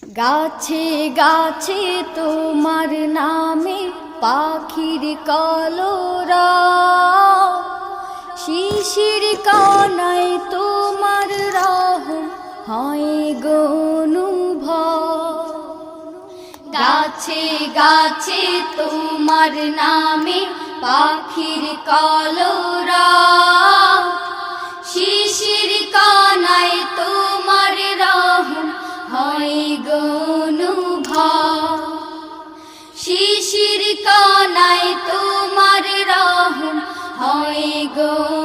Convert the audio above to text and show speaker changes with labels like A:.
A: গাছে গাছে তোমার নামে পাখির কলরব, শিশির কানায় তোমার রহম হয় গো অনুভব। গাছে গাছে তোমার নামে পাখির কলরব, শিশির কানায় তোমার রহম হয় গো অনুভব। শিশির কানায় তোমার রহম হয় গো